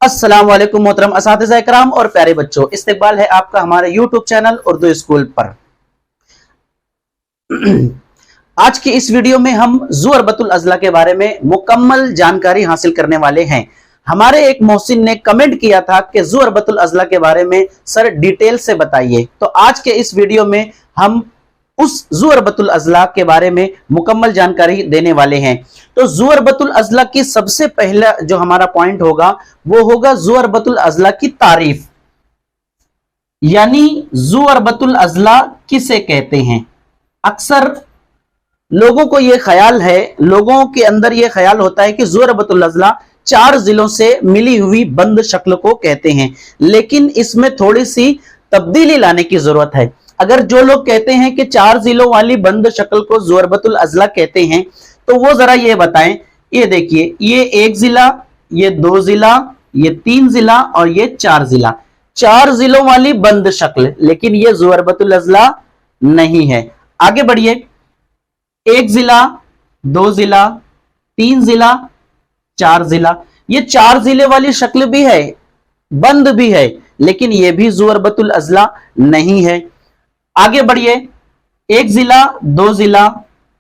अस्सलाम वालेकुम मोहतरम असातिज़ा इकराम और प्यारे बच्चों, इस्तकबाल है आपका हमारे यूट्यूब चैनल उर्दू स्कूल पर। आज की इस वीडियो में हम ज़ू अरबतुल अज़ला के बारे में मुकम्मल जानकारी हासिल करने वाले हैं। हमारे एक मोहसिन ने कमेंट किया था कि ज़ू अरबतुल अज़ला के बारे में सर डिटेल से बताइए, तो आज के इस वीडियो में हम उस ज़ू अरबतुल अज़ला के बारे में मुकम्मल जानकारी देने वाले हैं। तो ज़ू अरबतुल अज़ला की सबसे पहला जो हमारा पॉइंट होगा वो होगा ज़ू अरबतुल अज़ला की तारीफ, यानी ज़ू अरबतुल अज़ला किसे कहते हैं। अक्सर लोगों को ये ख्याल है, लोगों के अंदर ये ख्याल होता है कि ज़ू अरबतुल अज़ला 4 जिलों से मिली हुई बंद शक्ल को कहते हैं, लेकिन इसमें थोड़ी सी तब्दीली लाने की जरूरत है। अगर जो लोग कहते हैं कि 4 जिलों वाली बंद शक्ल को ज़ू अरबतुल अज़ला कहते हैं, तो वो जरा ये बताएं। ये देखिए, ये 1 जिला, ये 2 जिला, ये 3 जिला और ये 4 जिला, 4 जिलों वाली बंद शक्ल, लेकिन ये ज़ू अरबतुल अज़ला नहीं है। आगे बढ़िए, 1 जिला, 2 जिला, 3 जिला, 4 जिला, ये 4 जिले वाली शक्ल भी है, बंद भी है, लेकिन ये भी ज़ू अरबतुल अज़ला नहीं है। आगे बढ़िए, 1 जिला, 2 जिला,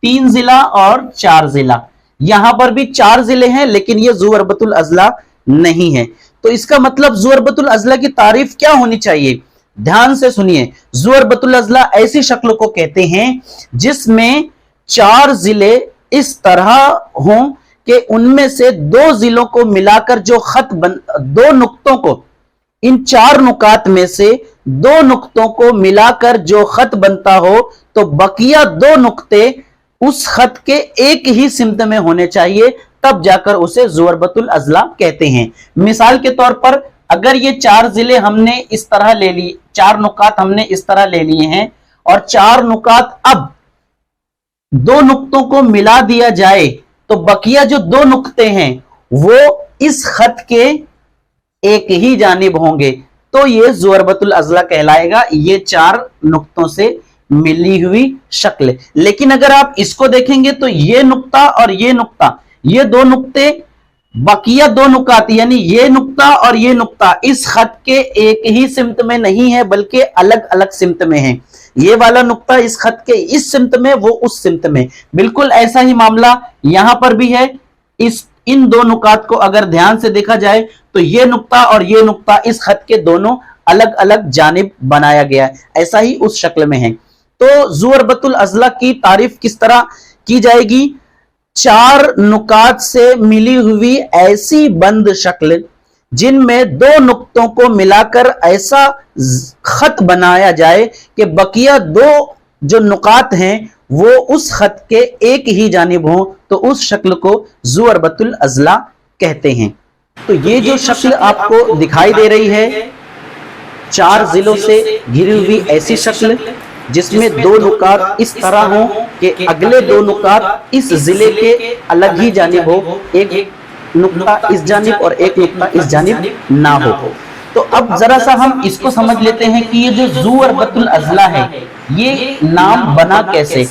3 जिला और 4 जिला, यहां पर भी 4 जिले हैं, लेकिन ये ज़ू अरबतुल अज़ला नहीं है। तो इसका मतलब ज़ू अरबतुल अज़ला की तारीफ क्या होनी चाहिए, ध्यान से सुनिए। ज़ू अरबतुल अज़ला ऐसी शक्ल को कहते हैं जिसमें 4 जिले इस तरह हों कि उनमें से 2 जिलों को मिलाकर जो खत बन, 2 नुक्तों को, इन 4 नुकात में से 2 नुक्तों को मिलाकर जो खत बनता हो, तो बकिया 2 नुक्ते उस खत के एक ही सिमत में होने चाहिए, तब जाकर उसे ज़ू अरबतुल अज़ला कहते हैं। मिसाल के तौर पर अगर ये 4 जिले हमने इस तरह ले ली, 4 नुकात हमने इस तरह ले लिए हैं और 4 नुकात अब 2 नुक्तों को मिला दिया जाए, तो बकिया जो 2 नुक्ते हैं वो इस खत के एक ही जानिब होंगे, तो ये ज़ू अरबतुल अज़ला कहलाएगा, ये 4 नुक्तों से मिली हुई शक्ल। लेकिन अगर आप इसको देखेंगे तो ये नुक्ता और ये नुक्ता, ये 2 नुक्ते बकिया 2 नुकात, यानी ये नुक्ता और ये नुक्ता इस खत के एक ही सिमत में नहीं है, बल्कि अलग अलग सिमत में है। ये वाला नुक्ता इस खत के इस सिमत में, वो उस सिमत में। बिल्कुल ऐसा ही मामला यहां पर भी है। इन 2 नुकात को अगर ध्यान से देखा जाए तो ये नुक्ता और ये नुक्ता इस खत के दोनों अलग अलग जानिब बनाया गया है, ऐसा ही उस शक्ल में है। तो ज़ू अरबतुल अज़ला की तारीफ किस तरह की जाएगी, 4 नुकात से मिली हुई ऐसी बंद शक्ल जिनमें 2 नुक्तों को मिलाकर ऐसा खत बनाया जाए कि बकिया 2 जो नुकात हैं वो उस खत के एक ही जानिब हो, तो उस शक्ल को ज़ू अरबतुल अज़ला कहते हैं। तो ये जो शक्ल आपको दिखाई दे रही है, 4 जिलों से घिरी हुई ऐसी शक्ल जिसमें 2 नुकात इस तरह हो कि अगले 2 नुकात इस जिले के अलग ही जानिब हो, एक नुक्ता इस जानिब और एक नुक्ता इस जानिब ना हो। तो अब जरा सा हम इसको समझ लेते हैं कि ये जो ज़ू अरबतुल अज़ला है, ये नाम बना कैसे।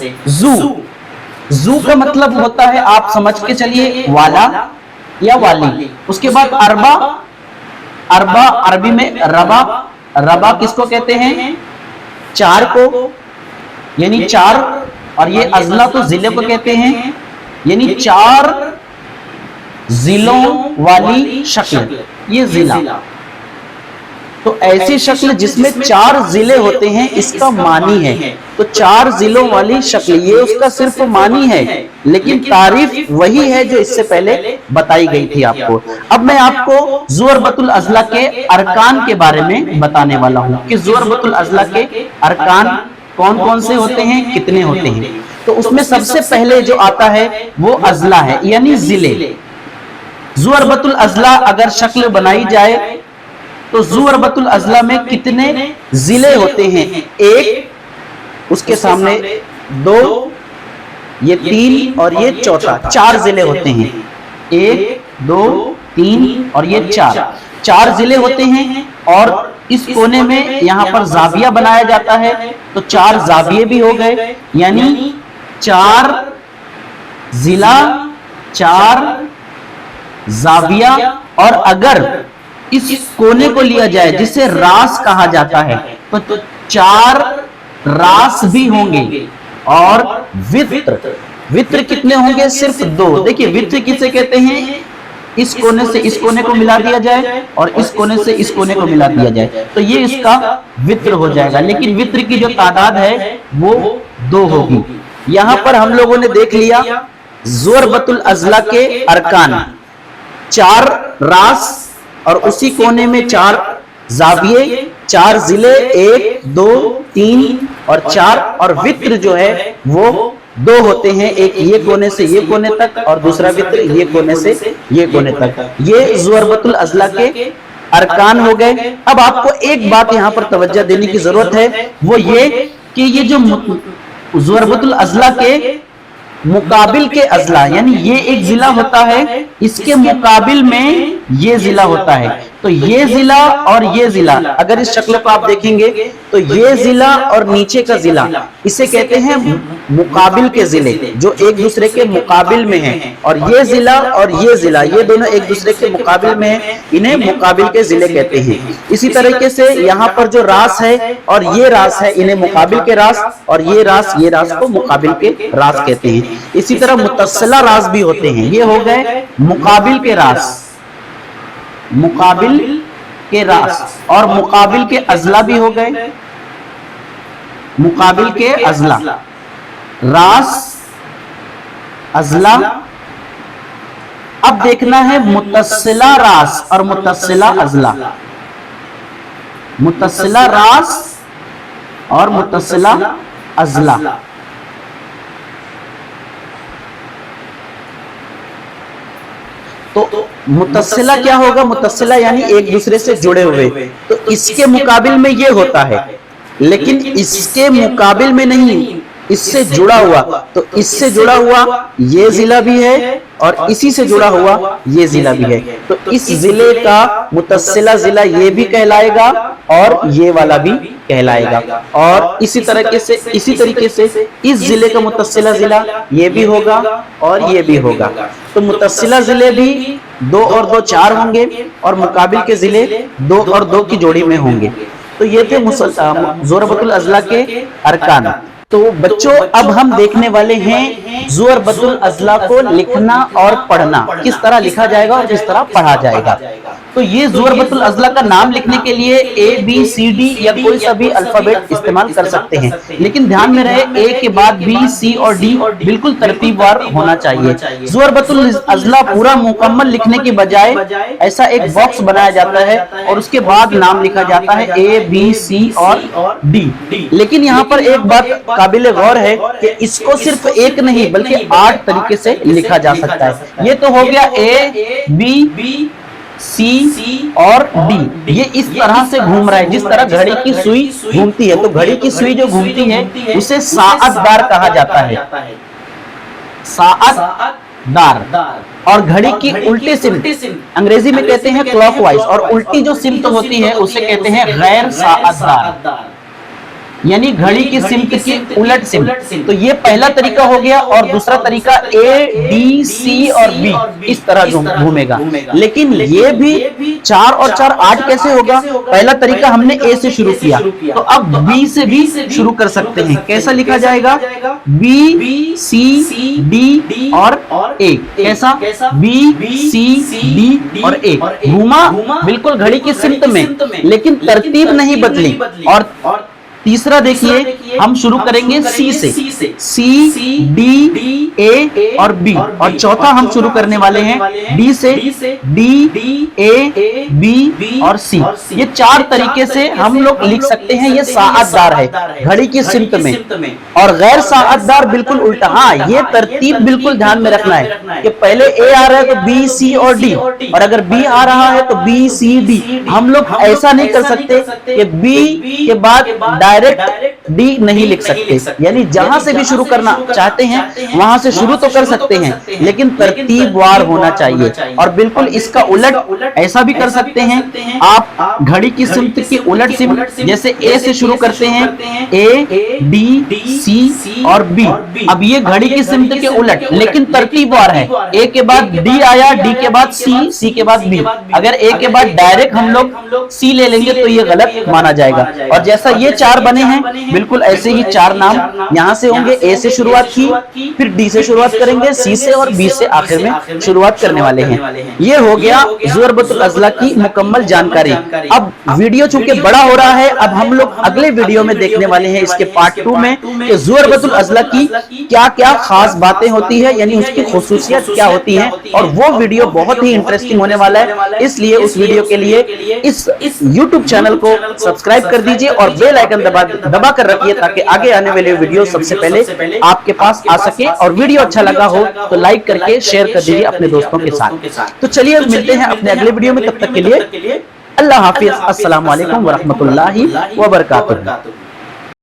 ज़ू का मतलब होता है, आप समझ के चलिए, वाला या वाली। उसके बाद अरबा, अरबा अरबी में रबा, रबा किसको कहते हैं, 4 को, यानी 4, और ये अज़ला तो जिले को कहते हैं, यानी 4 जिलों वाली शक्ल, ये जिला। तो ऐसी शक्ल जिसमें 4 जिले होते हैं, इसका मानी है। तो 4 जिलों वाली शक्ल, ये उसका सिर्फ मानी है, लेकिन तारीफ वही है जो इससे पहले बताई गई थी आपको। अब मैं आपको ज़ू अरबतुल अज़ला के अरकान के बारे में बताने वाला हूं कि ज़ू अरबतुल अज़ला के अरकान कौन कौन से होते हैं, कितने होते हैं। तो उसमें सबसे पहले जो आता है वो अज़ला है, यानी जिले। ज़ू अरबतुल अज़ला अगर शक्ल बनाई जाए तो ज़ू अरबतुल अज़ला में कितने जिले होते हैं, 1, उसके सामने 2, ये 3 और ये चौथा, 4 जिले होते हैं। 1, 2, 3 और ये 4 जिले होते हैं। और इस कोने में यहां पर जाविया बनाया जाता है, तो 4 जाविये भी हो गए, यानी 4 जिला, 4 जाविया। और अगर इस कोने को लिया जाए जिसे रास कहा जाता है, तो 4 रास भी होंगे। और वित्र कितने होंगे? सिर्फ 2। देखिए वित्र किसे कहते हैं? इस कोने से इस कोने को मिला दिया जाए और इस कोने से इस कोने को मिला दिया जाए, तो ये इसका वित्र हो जाएगा। लेकिन वित्र की जो तादाद है वो 2 होगी। यहां पर हम लोगों ने देख लिया ज़ुअरबतुल अज़ला के अरकान, 4 रास और उसी कोने में 4 जाविये, 4 जिले, 1 2 3 और 4, और वित्र जो है वो 2 होते हैं, एक ये कोने से ये कोने तक और दूसरा वित्र ये कोने से ये कोने तक। ये ज़ुअरबतुल अज़ला के अरकान हो गए। अब आपको एक बात यहाँ पर तवज्जो देने की जरूरत है, वो ये कि ये जो ज़ुअरबतुल अज़ला के मुकाबिल के अज़ला, यानी ये एक जिला होता है, इसके मुकाबिल में ये जिला होता है। तो ये जिला और ये जिला, अगर इस शक्ल को आप देखेंगे तो ये जिला और नीचे का जिला, इसे कहते हैं मुकाबिल के जिले, जो एक दूसरे के मुकाबिल में हैं। और ये जिला और ये जिला, ये दोनों एक दूसरे के मुकाबिल में हैं, इन्हें मुकाबिल के जिले कहते हैं। इसी तरीके से यहाँ पर जो रास है और ये रास है, इन्हें मुकाबिल के रास, और ये रास को मुकाबिल के रास कहते हैं। इसी तरह मुतस्सिला रास भी होते हैं। ये हो गए मुकाबिल के रास, मुकाबिल के रास, और मुकाबिल के अज़ला भी हो गए, मुकाबिल के अज़ला, रास, अज़ला। अब देखना है मुतस्सिला रास और मुतस्सिला अज़ला, मुतस्सिला रास और मुतस्सिला अज़ला। तो मुतस्सिला क्या होगा? मुतस्सिला यानी एक दूसरे से जुड़े हुए। तो इसके मुकाबिल में ये होता है, लेकिन इसके मुकाबिल में नहीं, इससे जुड़ा हुआ। तो इससे जुड़ा हुआ ये जिला भी है और इसी से जुड़ा हुआ ये जिला भी है। तो इस जिले का मुतस्सिला जिला ये भी कहलाएगा और ये वाला भी कहलाएगा। और इसी तरीके से इस जिले का मुतस्सिला जिला ये भी होगा और ये भी होगा। तो मुतस्सिला जिले भी 2 और 2 4 होंगे और मुकाबिल के जिले 2 और 2 की जोड़ी में होंगे। तो ये थे ज़ुअरबतुल अज़ला के अरकान। तो बच्चों अब हम देखने वाले हैं ज़ुअरबतुल अज़ला को लिखना और पढ़ना, किस तरह लिखा जाएगा और किस तरह पढ़ा जाएगा। तो ये ज़ुअरबतुल अज़ला का नाम लिखने के लिए ABCD या कोई सा भी अल्फाबेट इस्तेमाल कर सकते हैं, लेकिन ध्यान में रहे A के बाद B, C और D बिल्कुल तरतीबवार होना चाहिए। ज़ुअरबतुल अज़ला पूरा मुकम्मल लिखने की बजाय ऐसा एक बॉक्स बनाया जाता है और उसके बाद नाम लिखा जाता है A, B, C और D। लेकिन यहाँ पर एक बात काबिल गौर है कि इसको सिर्फ एक नहीं बल्कि 8 तरीके से लिखा जा सकता है। ये तो हो गया A, B, C और D। ये इस तरह से घूम रहा है जिस तरह घड़ी की सुई घूमती है। तो घड़ी की सुई जो घूमती है उसे साअतदार कहा जाता है, साअतदार। और घड़ी की उल्टी सिमत अंग्रेजी में कहते हैं क्लॉकवाइज, और उल्टी जो सिमत होती है उसे कहते हैं गैर साअतदार, यानी घड़ी की सिमत की उलट सिमत। तो ये पहला तरीका हो गया। और दूसरा तरीका A, D, C और B इस तरह घूमेगा। लेकिन ये भी 4 और 4 8 कैसे होगा? पहला तरीका हमने A से शुरू किया, तो अब B से भी शुरू कर सकते हैं। कैसा लिखा जाएगा? B, C, D और A। कैसा? B, C, D और A। घूमा बिल्कुल घड़ी की सिमत में, लेकिन तरतीब नहीं बदली। और तीसरा देखिए हम शुरू करेंगे C से, C, D, A और B। और चौथा हम शुरू करने वाले हैं D से, D, A, B और C। ये 4 तरीके से हम लोग लिख सकते हैं। ये साअतदार है घड़ी की सिमत में, और गैर साअतदार बिल्कुल उल्टा। हाँ, ये तरतीब बिल्कुल ध्यान में रखना है कि पहले A आ रहा है तो B, C और D, और अगर B आ रहा है तो B, C, D। हम लोग ऐसा नहीं कर सकते कि B के बाद डायरेक्ट डी नहीं लिख सकते, यानी जहां से भी शुरू करना चाहते हैं वहां से शुरू तो कर सकते हैं, लेकिन तरतीबवार होना चाहिए। और बिल्कुल इसका उलट ऐसा भी कर सकते हैं, आप घड़ी की सिमत की उलट सिमत, जैसे ए से शुरू करते हैं, ए डी सी और बी। अब ये घड़ी की सिमत के उलट, लेकिन तरतीबवार है। ए के बाद डी आया, डी के बाद सी के बाद बी। अगर ए के बाद डायरेक्ट हम लोग सी ले लेंगे तो ये गलत माना जाएगा। और जैसा ये चार बने हैं, बिल्कुल ऐसे ही चार नाम यहां से होंगे। ए से शुरुआत की, फिर डी से शुरुआत करेंगे, सी से, और बी से आखिर में शुरुआत करने वाले हैं। ये हो गया ज़ुअरबतुल अज़ला की मुकम्मल जानकारी। अब वीडियो चूंकि बड़ा हो रहा है, अब हम लोग अगले वीडियो में देखने वाले हैं इसके पार्ट 2 में कि ज़ुअरबतुल अज़ला की क्या क्या खास बातें होती है, यानी उसकी खुसूसियत क्या होती है। और वो वीडियो बहुत ही इंटरेस्टिंग होने वाला है, इसलिए उस वीडियो के लिए इस YouTube चैनल को सब्सक्राइब कर दीजिए और बेल आइकन दबा कर रखिए, ताकि आगे आने वाले वीडियो सबसे पहले आपके पास आ सके। और वीडियो अच्छा लगा हो तो लाइक करके शेयर कर दीजिए अपने दोस्तों के साथ। तो चलिए मिलते हैं अपने अगले वीडियो में, तब तक के लिए अल्लाह हाफिज, अस्सलाम वालेकुम व रहमतुल्लाहि व बरकातुहू।